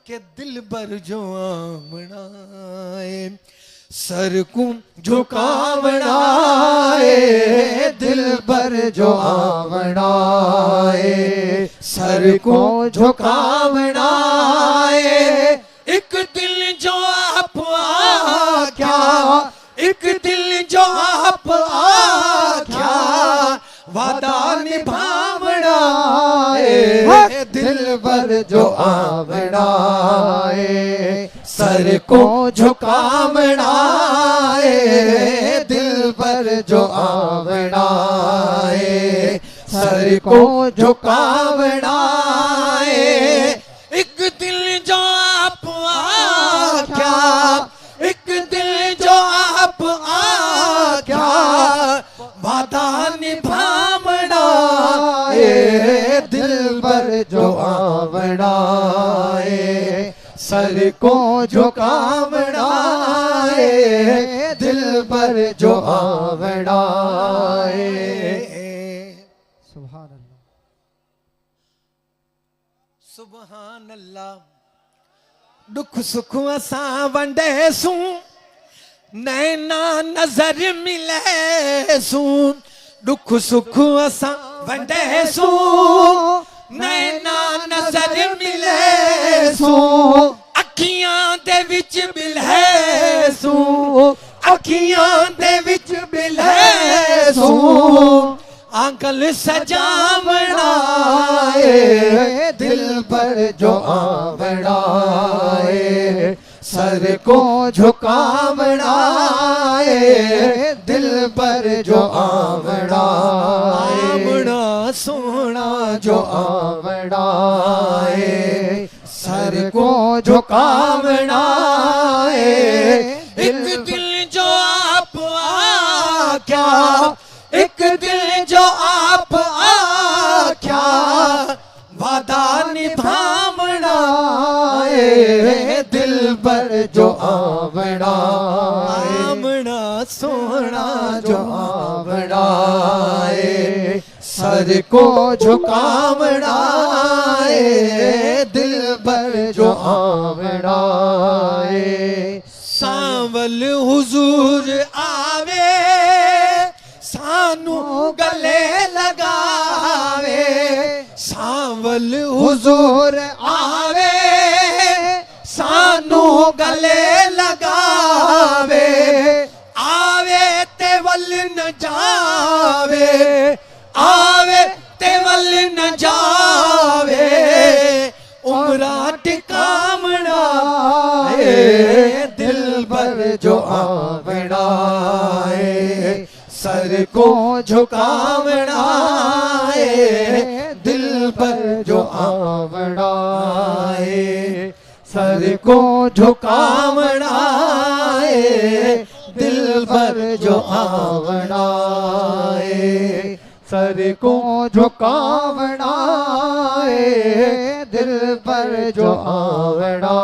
के दिल भर जो आमना है सर को झुकावना है दिल भर जो आवना है सर को झुकावना है एक दिल जो आप क्या एक दिल जो आप क्या वादा निभावना है दिल भर जो आवना है सर को झुकावना है दिल पर जो आवना है सर को झुकावना है एक दिल जो आप क्या एक दिल जो आप क्या वादा निभावना है दिल पर जो आवना है सर को झुकावना है दिल पर जो आवना है सुभान अल्लाह सुभान अल्लाह दुख सुख असां वंडे सूं नैना नजर मिले सूं दुख सुख असां वंडे सूं नैना नजर मिले सूं अखियां दे विच बिलहे सूं अखियां दे विच बिलहे सूं आंगल सजावना है दिल पर जो आवना है सर को झुकावना है दिल पर जो आवना है सोना जो आवना है सर को झुकावना है एक दिल जो आप क्या एक दिल जो आप क्या वादा निभावना है दिल पर जो आवना आमना सोना जो आवना है सर को झुकावना है दिल पर जो आवना है सांवल हुजूर आवे सानू गले लगावे सांवल हुजूर आवे सानू गले लगावे आवे ते वल न जावे आवे ते वल न जावे उमरा टिकावना है दिल पर जो आवना है सर को झुकावना है दिल पर जो आवना है सर को झुकावना है दिल पर जो आवना है सर को झुकावना है दिल पर जो आवना